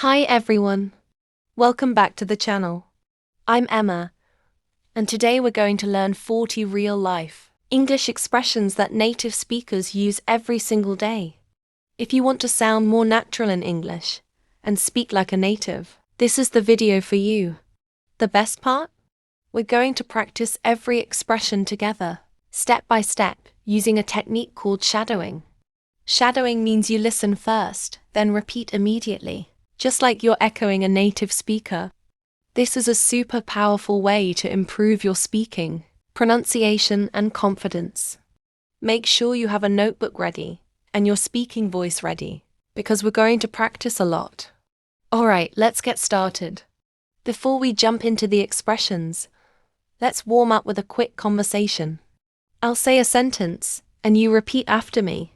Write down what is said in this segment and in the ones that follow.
Hi everyone. Welcome back to the channel. I'm Emma, and today we're going to learn 40 real-life English expressions that native speakers use every single day. If you want to sound more natural in English and speak like a native, this is the video for you. The best part? We're going to practice every expression together, step by step, using a technique called shadowing. Shadowing means you listen first, then repeat immediately, just like you're echoing a native speaker. This is a super powerful way to improve your speaking, pronunciation, and confidence. Make sure you have a notebook ready and your speaking voice ready, because we're going to practice a lot. Alright, let's get started. Before we jump into the expressions, let's warm up with a quick conversation. I'll say a sentence, and you repeat after me.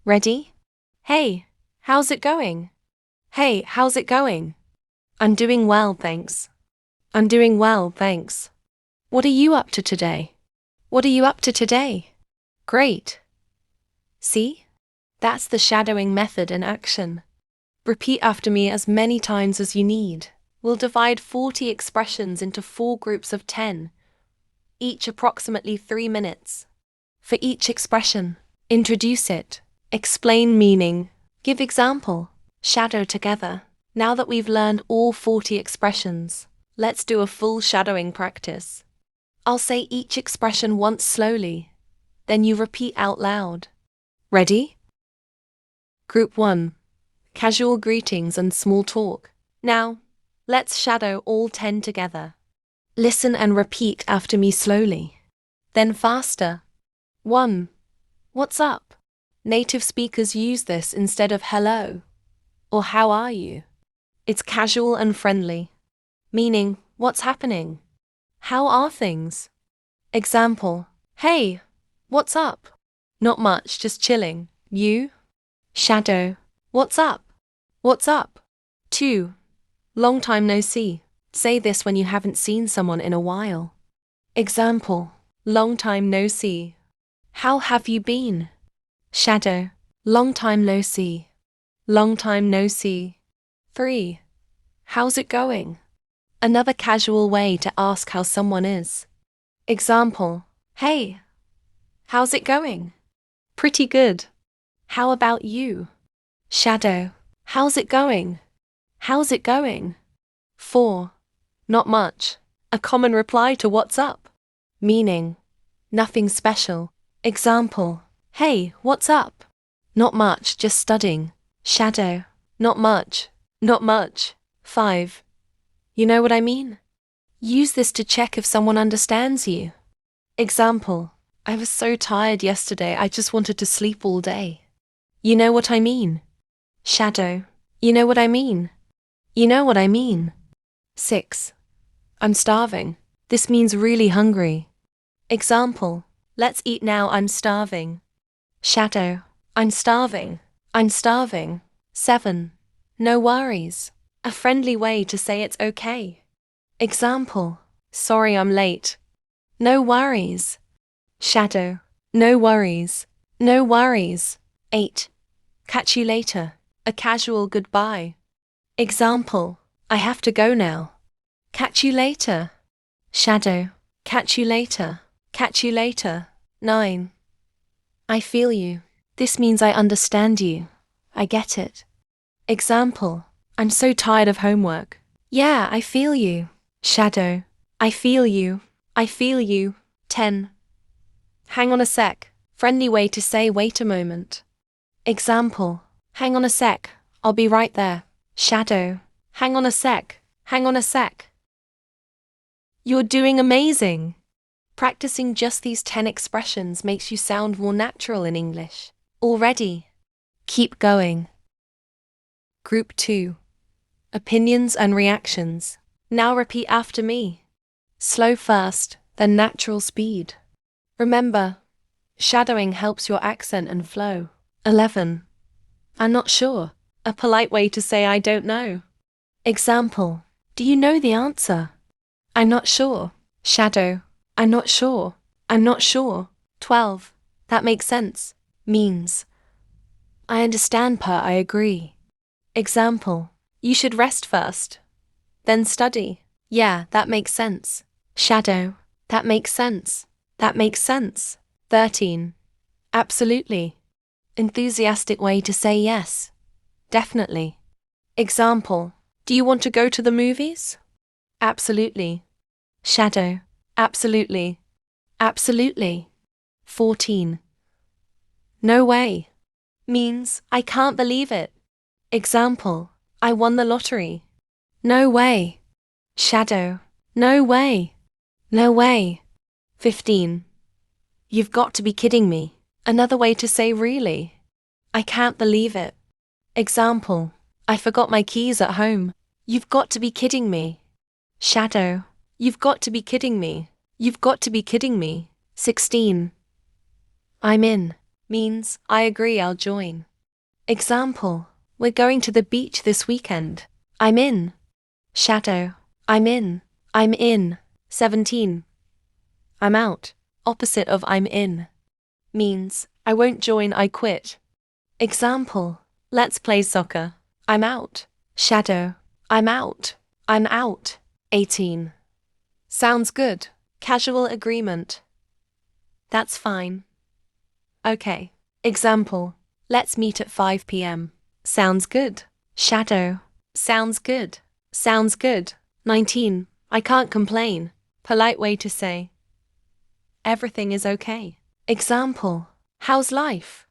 Ready? Hey, how's it going? Hey, how's it going? I'm doing well, thanks. I'm doing well, thanks. What are you up to today? What are you up to today? Great. See? That's the shadowing method in action. Repeat after me as many times as you need. We'll divide 40 expressions into 4 groups of 10, each approximately 3 minutes. For each expression, introduce it, explain meaning, give example, shadow together. Now that we've learned all 40 expressions, let's do a full shadowing practice. I'll say each expression once slowly, then you repeat out loud. Ready? Group 1. Casual greetings and small talk. Now, let's shadow all 10 together. Listen and repeat after me slowly. Then faster. 1. What's up? Native speakers use this instead of hello or how are you. It's casual and friendly, meaning, what's happening? How are things? Example, hey, what's up? Not much, just chilling. You? Shadow, what's up? What's up? 2. Long time no see. Say this when you haven't seen someone in a while. Example, long time no see. How have you been? Shadow, long time no see. Long time no see. 3. How's it going? Another casual way to ask how someone is. Example, hey, how's it going? Pretty good. How about you? Shadow, how's it going? How's it going? 4. Not much. A common reply to what's up. Meaning, nothing special. Example, hey, what's up? Not much, just studying. Shadow, not much. Not much. 5. You know what I mean? Use this to check if someone understands you. Example, I was so tired yesterday, I just wanted to sleep all day. You know what I mean? Shadow, you know what I mean? You know what I mean? 6. I'm starving. This means really hungry. Example, let's eat now, I'm starving. Shadow, I'm starving. I'm starving. 7. No worries. A friendly way to say it's okay. Example, sorry I'm late. No worries. Shadow, no worries. No worries. 8. Catch you later. A casual goodbye. Example, I have to go now. Catch you later. Shadow, catch you later. Catch you later. 9. I feel you. This means I understand you. I get it. Example, I'm so tired of homework. Yeah, I feel you. Shadow, I feel you. I feel you. 10. Hang on a sec. Friendly way to say wait a moment. Example, hang on a sec. I'll be right there. Shadow, hang on a sec. Hang on a sec. You're doing amazing. Practicing just these 10 expressions makes you sound more natural in English. Already. Keep going. Group 2. Opinions and reactions. Now repeat after me. Slow first, then natural speed. Remember, shadowing helps your accent and flow. 11. I'm not sure. A polite way to say I don't know. Example, do you know the answer? I'm not sure. Shadow, I'm not sure. I'm not sure. 12. That makes sense. Means, I understand per I agree. Example, You should rest first. Then study. Yeah, that makes sense. Shadow. That makes sense. That makes sense. 13. Absolutely. Enthusiastic way to say yes. Definitely. Example. Do you want to go to the movies? Absolutely. Shadow. Absolutely. Absolutely. 14. No way. Means, I can't believe it. Example. I won the lottery. No way. Shadow. No way. No way. 15. You've got to be kidding me. Another way to say really. I can't believe it. Example. I forgot my keys at home. You've got to be kidding me. Shadow. You've got to be kidding me. You've got to be kidding me. 16. I'm in. Means, I agree, I'll join. Example. We're going to the beach this weekend. I'm in. Shadow. I'm in. I'm in. 17. I'm out. Opposite of I'm in. Means, I won't join, I quit. Example. Let's play soccer. I'm out. Shadow. I'm out. I'm out. 18. Sounds good. Casual agreement. That's fine. Okay. Example. Let's meet at 5 p.m. Sounds good. Shadow. Sounds good. Sounds good. 19. I can't complain. Polite way to say everything is okay. Example. How's life?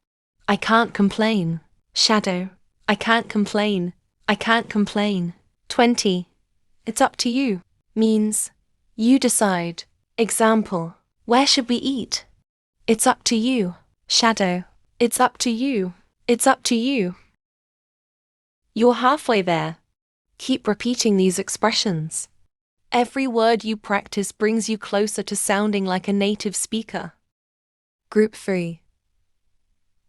I can't complain. Shadow. I can't complain. I can't complain. 20. It's up to you. Means, you decide. Example. Where should we eat? It's up to you. Shadow. It's up to you. It's up to you. You're halfway there. Keep repeating these expressions. Every word you practice brings you closer to sounding like a native speaker. Group 3.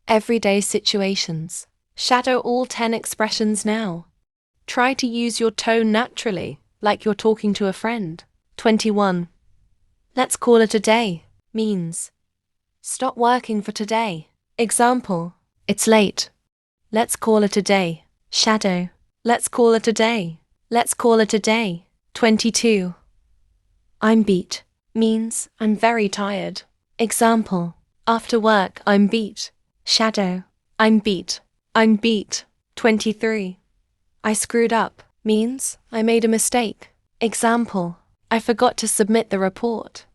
Everyday situations. Shadow all 10 expressions now. Try to use your tone naturally, like you're talking to a friend. 21. Let's call it a day. Means, stop working for today. Example. It's late. Let's call it a day. Shadow. Let's call it a day. Let's call it a day. 22. I'm beat. Means, I'm very tired. Example. After work, I'm beat. Shadow. I'm beat. I'm beat. 23. I screwed up. Means, I made a mistake. Example. I forgot to submit the report.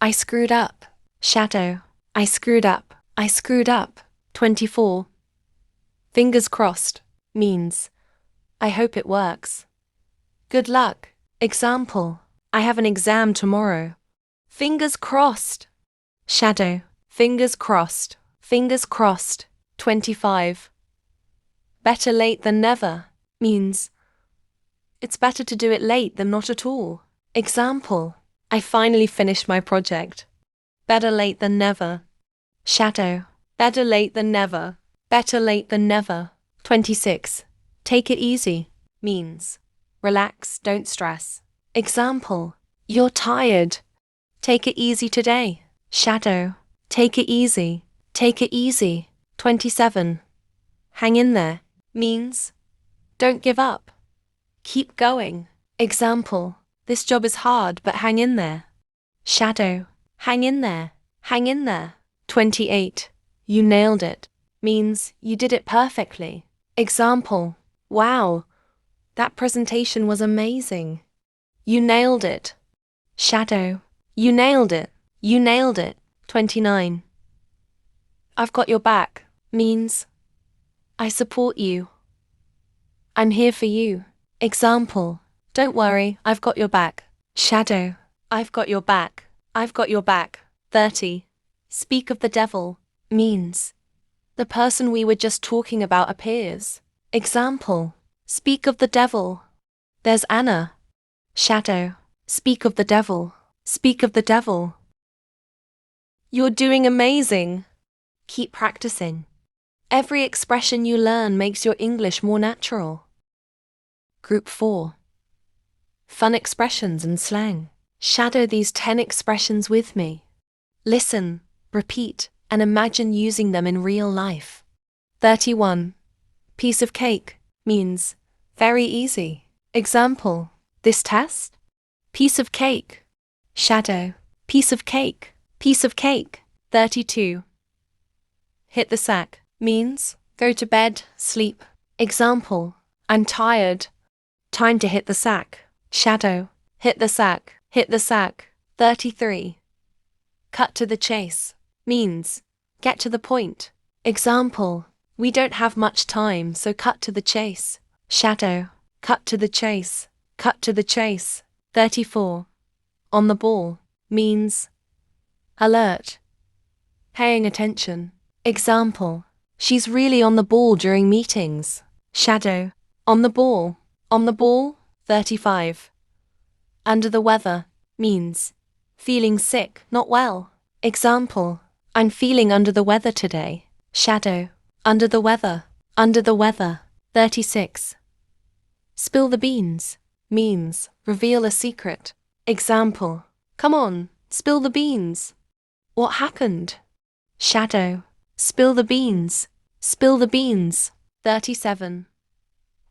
I screwed up. Shadow. I screwed up. I screwed up. 24. Fingers crossed. Means, I hope it works. Good luck. Example. I have an exam tomorrow. Fingers crossed. Shadow. Fingers crossed. Fingers crossed. 25. Better late than never. Means, it's better to do it late than not at all. Example. I finally finished my project. Better late than never. Shadow. Better late than never. Better late than never. 26. Take it easy. Means, relax, don't stress. Example. You're tired. Take it easy today. Shadow. Take it easy. Take it easy. 27. Hang in there. Means, don't give up. Keep going. Example. This job is hard, but hang in there. Shadow. Hang in there. Hang in there. 28. You nailed it. Means, you did it perfectly. Example. Wow. That presentation was amazing. You nailed it. Shadow. You nailed it. You nailed it. 29. I've got your back. Means, I support you. I'm here for you. Example. Don't worry, I've got your back. Shadow. I've got your back. I've got your back. 30. Speak of the devil. Means, the person we were just talking about appears. Example. Speak of the devil. There's Anna. Shadow. Speak of the devil. Speak of the devil. You're doing amazing. Keep practicing. Every expression you learn makes your English more natural. Group 4. Fun expressions and slang. Shadow these 10 expressions with me. Listen, repeat, and imagine using them in real life. 31. Piece of cake. Means, Very easy. Example, this test? Piece of cake. Shadow, piece of cake, piece of cake. 32. Hit the sack means go to bed, sleep. Example, I'm tired. Time to hit the sack. Shadow, hit the sack, hit the sack. 33. Cut to the chase means get to the point. Example, we don't have much time, so cut to the chase. Shadow, cut to the chase, cut to the chase. 34. On the ball means alert, paying attention. Example, she's really on the ball during meetings. Shadow, on the ball, on the ball. 35. Under the weather means feeling sick, not well. Example, I'm feeling under the weather today. Shadow, under the weather, under the weather. 36. Spill the beans means reveal a secret. Example, come on, spill the beans. What happened? Shadow, spill the beans, spill the beans. 37.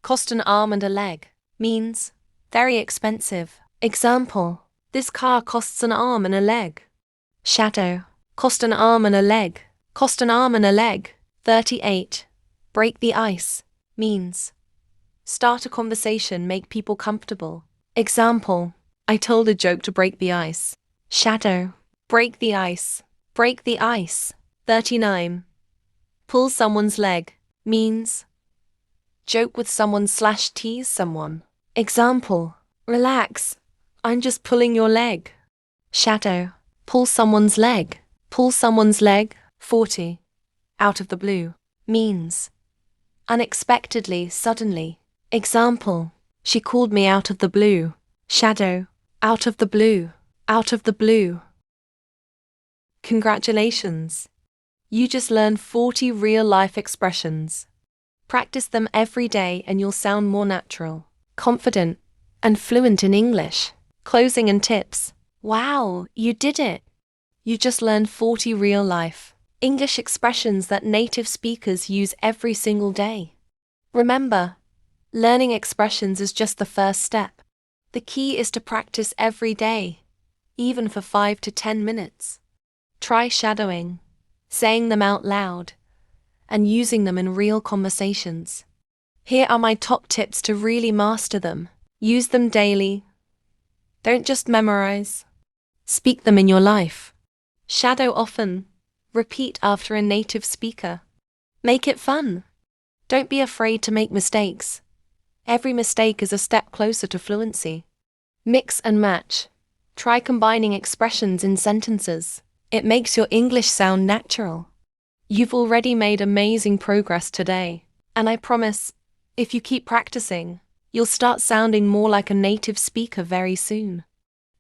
Cost an arm and a leg means very expensive. Example, this car costs an arm and a leg. Shadow, cost an arm and a leg, cost an arm and a leg. 38. Break the ice means start a conversation, make people comfortable. Example, I told a joke to break the ice. Shadow, break the ice, break the ice. 39. Pull someone's leg means joke with someone / tease someone. Example, relax, I'm just pulling your leg. Shadow, pull someone's leg, pull someone's leg. 40. Out of the blue means unexpectedly, suddenly. Example, she called me out of the blue. Shadow, out of the blue, out of the blue. Congratulations! You just learned 40 real-life expressions. Practice them every day and you'll sound more natural, confident, and fluent in English. Closing and tips. Wow, you did it! You just learned 40 real-life English expressions that native speakers use every single day. Remember, learning expressions is just the first step. The key is to practice every day, even for 5 to 10 minutes. Try shadowing, saying them out loud, and using them in real conversations. Here are my top tips to really master them. Use them daily. Don't just memorize. Speak them in your life. Shadow often. Repeat after a native speaker. Make it fun. Don't be afraid to make mistakes. Every mistake is a step closer to fluency. Mix and match. Try combining expressions in sentences. It makes your English sound natural. You've already made amazing progress today, and I promise, if you keep practicing, you'll start sounding more like a native speaker very soon.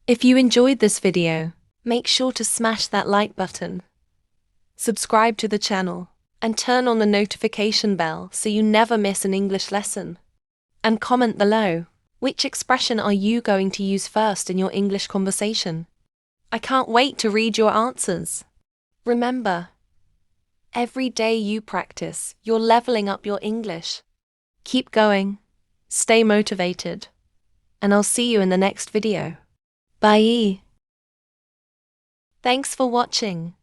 If you enjoyed this video, make sure to smash that like button, subscribe to the channel, and turn on the notification bell so you never miss an English lesson. And comment below, which expression are you going to use first in your English conversation? I can't wait to read your answers. Remember, every day you practice, you're leveling up your English. Keep going, stay motivated, and I'll see you in the next video. Bye. Thanks for watching.